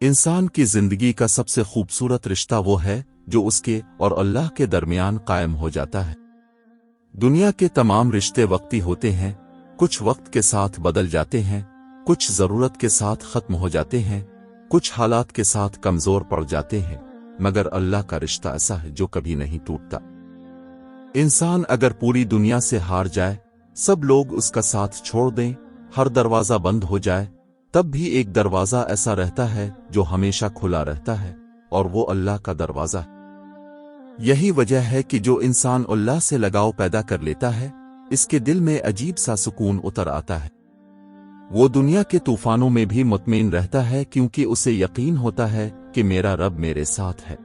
इंसान की जिंदगी का सबसे खूबसूरत रिश्ता वो है जो उसके और अल्लाह के दरमियान कायम हो जाता है। दुनिया के तमाम रिश्ते वक्ती होते हैं, कुछ वक्त के साथ बदल जाते हैं, कुछ जरूरत के साथ खत्म हो जाते हैं, कुछ हालात के साथ कमजोर पड़ जाते हैं, मगर अल्लाह का रिश्ता ऐसा है जो कभी नहीं टूटता। इंसान अगर पूरी दुनिया से हार जाए, सब लोग उसका साथ छोड़ दें, हर दरवाजा बंद हो जाए, तब भी एक दरवाजा ऐसा रहता है जो हमेशा खुला रहता है, और वो अल्लाह का दरवाजा है। यही वजह है कि जो इंसान अल्लाह से लगाव पैदा कर लेता है, इसके दिल में अजीब सा सुकून उतर आता है। वो दुनिया के तूफानों में भी मुतमईन रहता है, क्योंकि उसे यकीन होता है कि मेरा रब मेरे साथ है।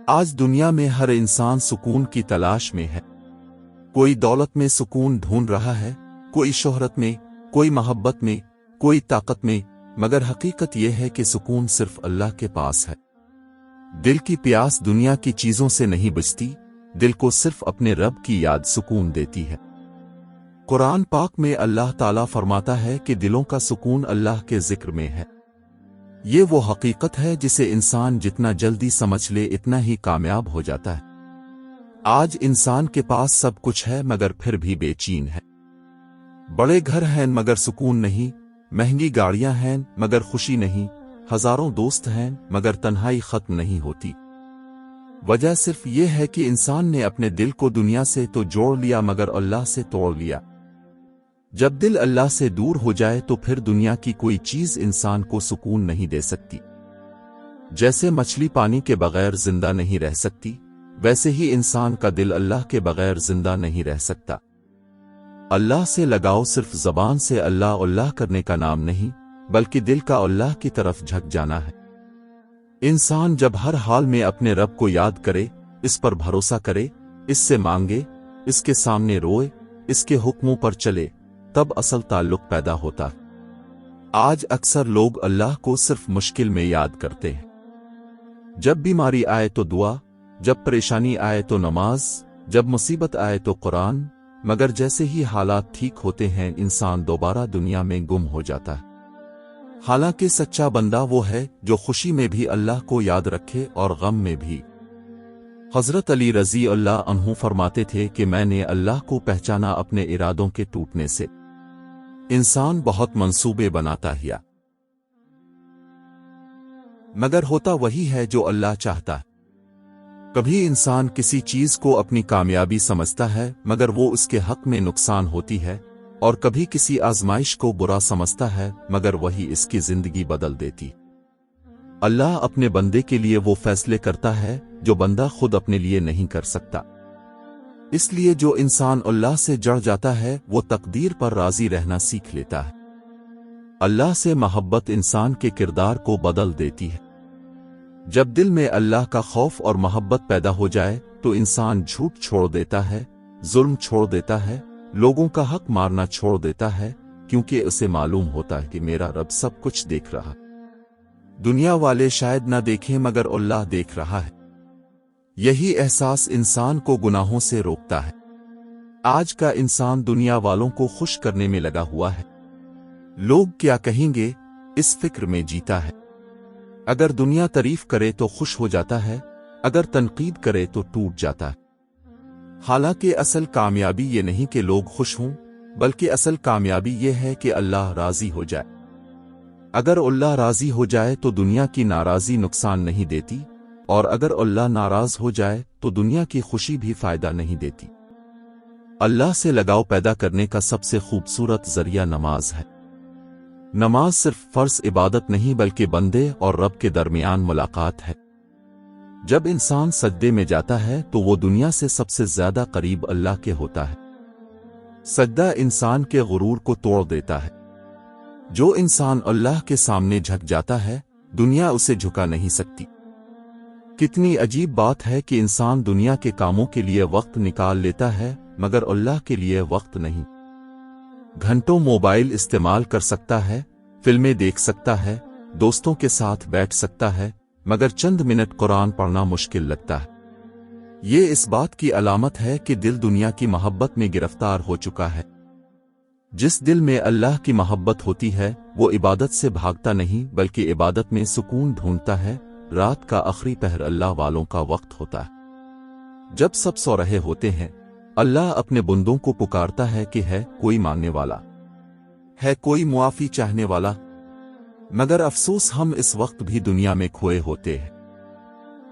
आज दुनिया में हर इंसान सुकून की तलाश में है। कोई दौलत में सुकून ढूंढ रहा है, कोई शोहरत में, कोई मोहब्बत में, कोई ताकत में, मगर हकीकत यह है कि सुकून सिर्फ अल्लाह के पास है। दिल की प्यास दुनिया की चीजों से नहीं बुझती, दिल को सिर्फ अपने रब की याद सुकून देती है। कुरान पाक में अल्लाह ताला फरमाता है कि दिलों का सुकून अल्लाह के जिक्र में है। ये वो हकीकत है जिसे इंसान जितना जल्दी समझ ले इतना ही कामयाब हो जाता है। आज इंसान के पास सब कुछ है मगर फिर भी बेचैन है। बड़े घर हैं मगर सुकून नहीं, महंगी गाड़ियां हैं मगर खुशी नहीं, हजारों दोस्त हैं मगर तन्हाई खत्म नहीं होती। वजह सिर्फ ये है कि इंसान ने अपने दिल को दुनिया से तो जोड़ लिया मगर अल्लाह से तोड़ लिया। जब दिल अल्लाह से दूर हो जाए तो फिर दुनिया की कोई चीज इंसान को सुकून नहीं दे सकती। जैसे मछली पानी के बगैर जिंदा नहीं रह सकती, वैसे ही इंसान का दिल अल्लाह के बगैर जिंदा नहीं रह सकता। अल्लाह से लगाव सिर्फ जबान से अल्लाह अल्लाह करने का नाम नहीं, बल्कि दिल का अल्लाह की तरफ झक जाना है। इंसान जब हर हाल में अपने रब को याद करे, इस पर भरोसा करे, इससे मांगे, इसके सामने रोए, इसके हुक्मों पर चले, तब असल ताल्लुक पैदा होता है। आज अक्सर लोग अल्लाह को सिर्फ मुश्किल में याद करते हैं। जब बीमारी आए तो दुआ, जब परेशानी आए तो नमाज, जब मुसीबत आए तो कुरान, मगर जैसे ही हालात ठीक होते हैं इंसान दोबारा दुनिया में गुम हो जाता है। हालांकि सच्चा बंदा वो है जो खुशी में भी अल्लाह को याद रखे और गम में भी। हजरत अली रजी अल्लाह अन्हु फरमाते थे कि मैंने अल्लाह को पहचाना अपने इरादों के टूटने से। इंसान बहुत मंसूबे बनाता है, मगर होता वही है जो अल्लाह चाहता है। कभी इंसान किसी चीज को अपनी कामयाबी समझता है मगर वो उसके हक में नुकसान होती है, और कभी किसी आजमाइश को बुरा समझता है मगर वही इसकी जिंदगी बदल देती। अल्लाह अपने बंदे के लिए वो फैसले करता है जो बंदा खुद अपने लिए नहीं कर सकता। इसलिए जो इंसान अल्लाह से जड़ जाता है वो तकदीर पर राजी रहना सीख लेता है। अल्लाह से मोहब्बत इंसान के किरदार को बदल देती है। जब दिल में अल्लाह का खौफ और मोहब्बत पैदा हो जाए तो इंसान झूठ छोड़ देता है, जुल्म छोड़ देता है, लोगों का हक मारना छोड़ देता है, क्योंकि उसे मालूम होता है कि मेरा रब सब कुछ देख रहा। दुनिया वाले शायद ना देखें मगर अल्लाह देख रहा है। यही एहसास इंसान को गुनाहों से रोकता है। आज का इंसान दुनिया वालों को खुश करने में लगा हुआ है। लोग क्या कहेंगे, इस फिक्र में जीता है। अगर दुनिया तारीफ करे तो खुश हो जाता है, अगर तनकीद करे तो टूट जाता है। हालांकि असल कामयाबी ये नहीं कि लोग खुश हों, बल्कि असल कामयाबी ये है कि अल्लाह राजी हो जाए। अगर अल्लाह राजी हो जाए तो दुनिया की नाराजी नुकसान नहीं देती, और अगर अल्लाह नाराज हो जाए तो दुनिया की खुशी भी फायदा नहीं देती। अल्लाह से लगाव पैदा करने का सबसे खूबसूरत जरिया नमाज है। नमाज सिर्फ फर्ज इबादत नहीं बल्कि बंदे और रब के दरमियान मुलाकात है। जब इंसान सजदे में जाता है तो वो दुनिया से सबसे ज्यादा करीब अल्लाह के होता है। सजदा इंसान के गुरूर को तोड़ देता है। जो इंसान अल्लाह के सामने झुक जाता है, दुनिया उसे झुका नहीं सकती। कितनी अजीब बात है कि इंसान दुनिया के कामों के लिए वक्त निकाल लेता है मगर अल्लाह के लिए वक्त नहीं। घंटों मोबाइल इस्तेमाल कर सकता है, फिल्में देख सकता है, दोस्तों के साथ बैठ सकता है, मगर चंद मिनट कुरान पढ़ना मुश्किल लगता है। ये इस बात की अलामत है कि दिल दुनिया की मोहब्बत में गिरफ्तार हो चुका है। جس دل میں اللہ کی محبت ہوتی ہے وہ عبادت سے بھاگتا نہیں بلکہ عبادت میں سکون ڈھونڈتا ہے۔ رات کا آخری پہر اللہ والوں کا وقت ہوتا ہے۔ جب سب سو رہے ہوتے ہیں اللہ اپنے بندوں کو پکارتا ہے کہ ہے کوئی ماننے والا، ہے کوئی معافی چاہنے والا؟ مگر افسوس ہم اس وقت بھی دنیا میں کھوئے ہوتے ہیں۔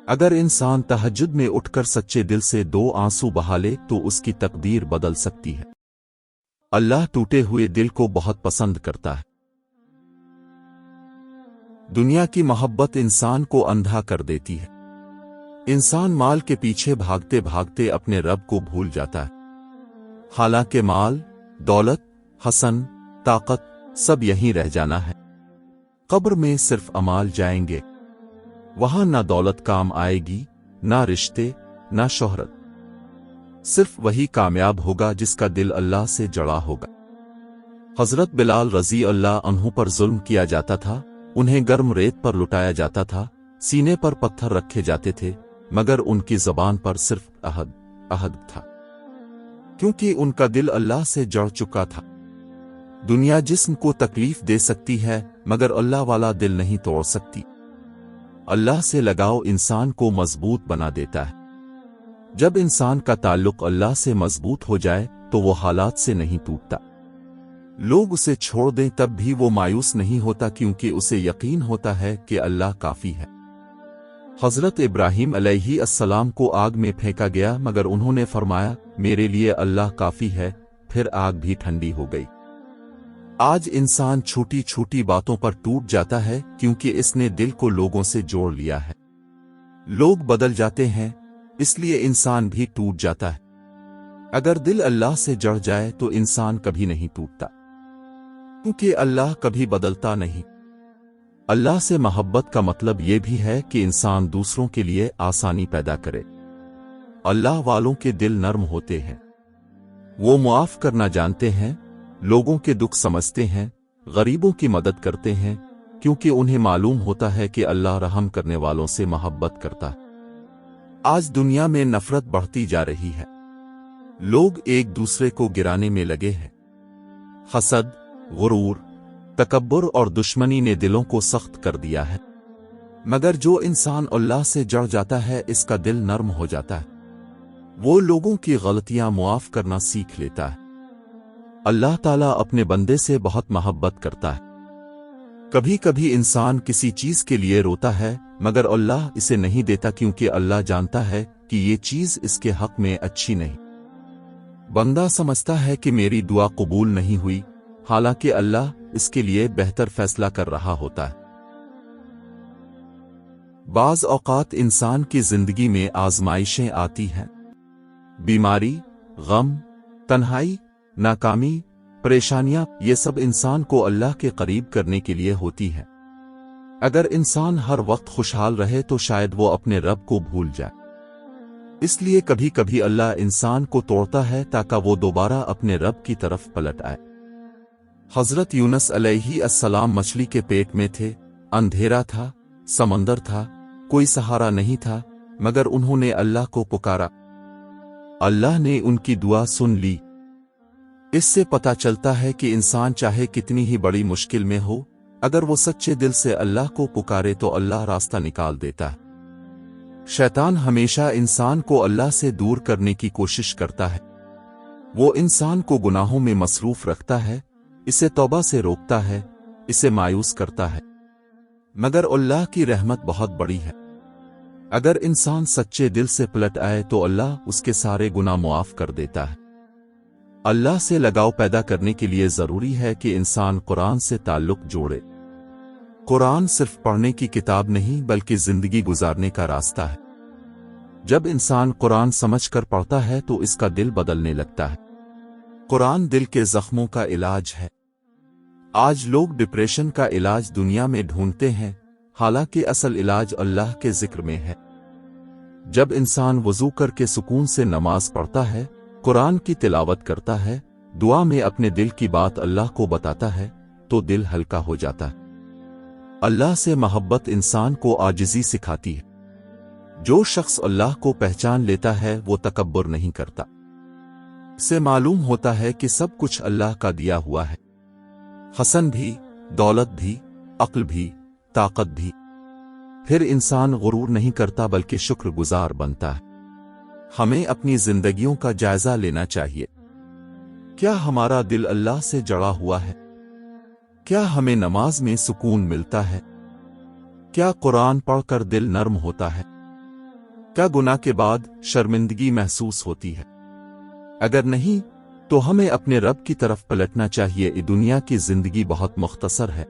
اگر انسان تہجد میں اٹھ کر سچے دل سے 2 آنسو بہا لے تو اس کی تقدیر بدل سکتی ہے۔ اللہ ٹوٹے ہوئے دل کو بہت پسند کرتا ہے۔ دنیا کی محبت انسان کو اندھا کر دیتی ہے۔ انسان مال کے پیچھے بھاگتے بھاگتے اپنے رب کو بھول جاتا ہے، حالانکہ مال، دولت، حسن، طاقت سب یہیں رہ جانا ہے۔ قبر میں صرف اعمال جائیں گے، وہاں نہ دولت کام آئے گی، نہ رشتے، نہ شہرت۔ صرف وہی کامیاب ہوگا جس کا دل اللہ سے جڑا ہوگا۔ حضرت بلال رضی اللہ عنہ پر ظلم کیا جاتا تھا، انہیں گرم ریت پر لٹایا جاتا تھا، سینے پر پتھر رکھے جاتے تھے، مگر ان کی زبان پر صرف عہد عہد تھا، کیونکہ ان کا دل اللہ سے جڑ چکا تھا۔ دنیا جسم کو تکلیف دے سکتی ہے مگر اللہ والا دل نہیں توڑ سکتی۔ اللہ سے لگاؤ انسان کو مضبوط بنا دیتا ہے۔ جب انسان کا تعلق اللہ سے مضبوط ہو جائے تو وہ حالات سے نہیں ٹوٹتا۔ لوگ اسے چھوڑ دیں تب بھی وہ مایوس نہیں ہوتا، کیونکہ اسے یقین ہوتا ہے کہ اللہ کافی ہے۔ حضرت ابراہیم علیہ السلام کو آگ میں پھینکا گیا مگر انہوں نے فرمایا میرے لیے اللہ کافی ہے، پھر آگ بھی ٹھنڈی ہو گئی۔ آج انسان چھوٹی چھوٹی باتوں پر ٹوٹ جاتا ہے کیونکہ اس نے دل کو لوگوں سے جوڑ لیا ہے۔ لوگ بدل جاتے ہیں اس لیے انسان بھی ٹوٹ جاتا ہے۔ اگر دل اللہ سے جڑ جائے تو انسان کبھی نہیں ٹوٹتا، کیونکہ اللہ کبھی بدلتا نہیں۔ اللہ سے محبت کا مطلب یہ بھی ہے کہ انسان دوسروں کے لیے آسانی پیدا کرے۔ اللہ والوں کے دل نرم ہوتے ہیں، وہ معاف کرنا جانتے ہیں، لوگوں کے دکھ سمجھتے ہیں، غریبوں کی مدد کرتے ہیں، کیونکہ انہیں معلوم ہوتا ہے کہ اللہ رحم کرنے والوں سے محبت کرتا ہے۔ آج دنیا میں نفرت بڑھتی جا رہی ہے، لوگ ایک دوسرے کو گرانے میں لگے ہیں۔ حسد، غرور، تکبر اور دشمنی نے دلوں کو سخت کر دیا ہے، مگر جو انسان اللہ سے جڑ جاتا ہے اس کا دل نرم ہو جاتا ہے، وہ لوگوں کی غلطیاں معاف کرنا سیکھ لیتا ہے۔ اللہ تعالیٰ اپنے بندے سے بہت محبت کرتا ہے۔ کبھی کبھی انسان کسی چیز کے لیے روتا ہے مگر اللہ اسے نہیں دیتا، کیونکہ اللہ جانتا ہے کہ یہ چیز اس کے حق میں اچھی نہیں۔ بندہ سمجھتا ہے کہ میری دعا قبول نہیں ہوئی، حالانکہ اللہ اس کے لیے بہتر فیصلہ کر رہا ہوتا ہے۔ بعض اوقات انسان کی زندگی میں آزمائشیں آتی ہیں، بیماری، غم، تنہائی، ناکامی، پریشانیاں، یہ سب انسان کو اللہ کے قریب کرنے کے لیے ہوتی ہیں۔ اگر انسان ہر وقت خوشحال رہے تو شاید وہ اپنے رب کو بھول جائے۔ اس لیے کبھی کبھی اللہ انسان کو توڑتا ہے تاکہ وہ دوبارہ اپنے رب کی طرف پلٹ آئے۔ حضرت یونس علیہ السلام مچھلی کے پیٹ میں تھے، اندھیرا تھا، سمندر تھا، کوئی سہارا نہیں تھا، مگر انہوں نے اللہ کو پکارا۔ اللہ نے ان کی دعا سن لی۔ اس سے پتہ چلتا ہے کہ انسان چاہے کتنی ہی بڑی مشکل میں ہو، اگر وہ سچے دل سے اللہ کو پکارے تو اللہ راستہ نکال دیتا ہے۔ شیطان ہمیشہ انسان کو اللہ سے دور کرنے کی کوشش کرتا ہے۔ وہ انسان کو گناہوں میں مصروف رکھتا ہے، اسے توبہ سے روکتا ہے، اسے مایوس کرتا ہے، مگر اللہ کی رحمت بہت بڑی ہے۔ اگر انسان سچے دل سے پلٹ آئے تو اللہ اس کے سارے گناہ معاف کر دیتا ہے۔ اللہ سے لگاؤ پیدا کرنے کے لیے ضروری ہے کہ انسان قرآن سے تعلق جوڑے۔ قرآن صرف پڑھنے کی کتاب نہیں بلکہ زندگی گزارنے کا راستہ ہے۔ جب انسان قرآن سمجھ کر پڑھتا ہے تو اس کا دل بدلنے لگتا ہے۔ قرآن دل کے زخموں کا علاج ہے۔ آج لوگ ڈپریشن کا علاج دنیا میں ڈھونڈتے ہیں، حالانکہ اصل علاج اللہ کے ذکر میں ہے۔ جب انسان وضو کر کے سکون سے نماز پڑھتا ہے، قرآن کی تلاوت کرتا ہے، دعا میں اپنے دل کی بات اللہ کو بتاتا ہے تو دل ہلکا ہو جاتا ہے۔ اللہ سے محبت انسان کو عاجزی سکھاتی ہے۔ جو شخص اللہ کو پہچان لیتا ہے وہ تکبر نہیں کرتا۔ से मालूम होता है कि सब कुछ अल्लाह का दिया हुआ है, हसन भी, दौलत भी, अक्ल भी, ताकत भी। फिर इंसान गुरूर नहीं करता बल्कि शुक्रगुजार बनता है। हमें अपनी जिंदगियों का जायजा लेना चाहिए। क्या हमारा दिल अल्लाह से जड़ा हुआ है? क्या हमें नमाज में सुकून मिलता है? क्या कुरान पढ़कर दिल नर्म होता है? क्या गुनाह के बाद शर्मिंदगी महसूस होती है? अगर नहीं, तो हमें अपने रब की तरफ पलटना चाहिए। ये दुनिया की जिंदगी बहुत मुख्तसर है।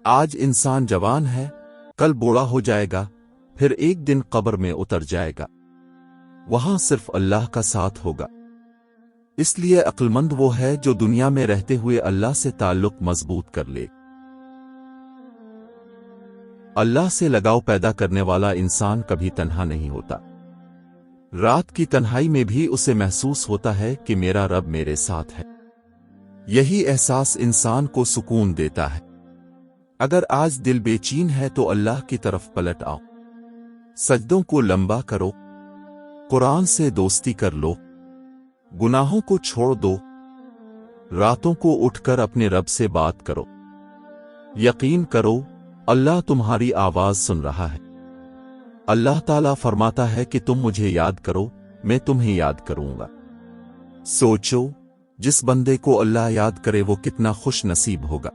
आज इंसान जवान है, कल बूढ़ा हो जाएगा, फिर एक दिन कब्र में उतर जाएगा। वहां सिर्फ अल्लाह का साथ होगा। इसलिए अक्लमंद वो है जो दुनिया में रहते हुए अल्लाह से ताल्लुक मजबूत कर ले। अल्लाह से लगाव पैदा करने वाला इंसान कभी तन्हा नहीं होता। रात की तन्हाई में भी उसे महसूस होता है कि मेरा रब मेरे साथ है। यही एहसास इंसान को सुकून देता है। अगर आज दिल बेचैन है तो अल्लाह की तरफ पलट आओ। सजदों को लंबा करो, कुरान से दोस्ती कर लो, गुनाहों को छोड़ दो, रातों को उठकर अपने रब से बात करो। यकीन करो, अल्लाह तुम्हारी आवाज सुन रहा है। अल्लाह ताला फरमाता है कि तुम मुझे याद करो, मैं तुम्हें याद करूंगा। सोचो, जिस बंदे को अल्लाह याद करे वो कितना खुश नसीब होगा।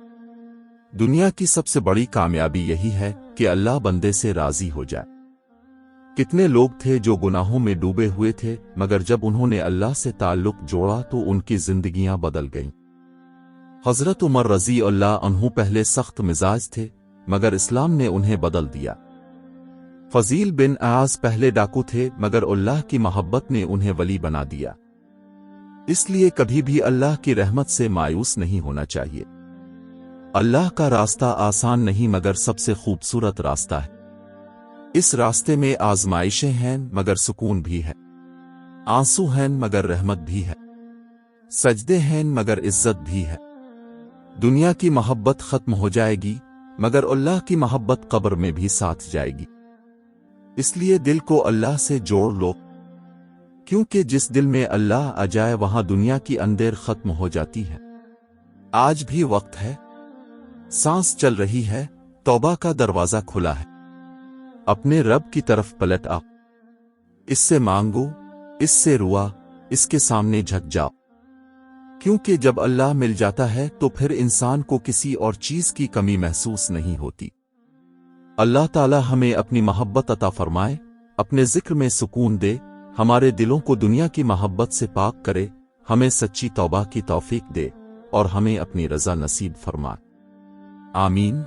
दुनिया की सबसे बड़ी कामयाबी यही है कि अल्लाह बंदे से राजी हो जाए। कितने लोग थे जो गुनाहों में डूबे हुए थे, मगर जब उन्होंने अल्लाह से ताल्लुक जोड़ा तो उनकी जिंदगियां बदल गईं। हजरत उमर रजी अल्लाह अन्हु पहले सख्त मिजाज थे, मगर इस्लाम ने उन्हें बदल दिया। फजील बिन आज पहले डाकू थे, मगर अल्लाह की मोहब्बत ने उन्हें वली बना दिया। इसलिए कभी भी अल्लाह की रहमत से मायूस नहीं होना चाहिए। अल्लाह का रास्ता आसान नहीं मगर सबसे खूबसूरत रास्ता है। इस रास्ते में आजमाइशें हैं मगर सुकून भी है, आंसू हैं मगर रहमत भी है, सजदे हैं मगर इज्जत भी है। दुनिया की मोहब्बत खत्म हो जाएगी मगर अल्लाह की मोहब्बत कब्र में भी साथ जाएगी। इसलिए दिल को अल्लाह से जोड़ लो, क्योंकि जिस दिल में अल्लाह आ जाए वहां दुनिया की अंधेर खत्म हो जाती है। आज भी वक्त है, सांस चल रही है, तौबा का दरवाजा खुला है। अपने रब की तरफ पलट आओ, इससे मांगो, इससे रुआ, इसके सामने झुक जाओ। क्योंकि जब अल्लाह मिल जाता है तो फिर इंसान को किसी और चीज की कमी महसूस नहीं होती। अल्लाह ताला हमें अपनी मोहब्बत अता फरमाए, अपने जिक्र में सुकून दे, हमारे दिलों को दुनिया की मोहब्बत से पाक करे, हमें सच्ची तौबा की तौफीक दे और हमें अपनी रजा नसीब फरमाए। आमीन।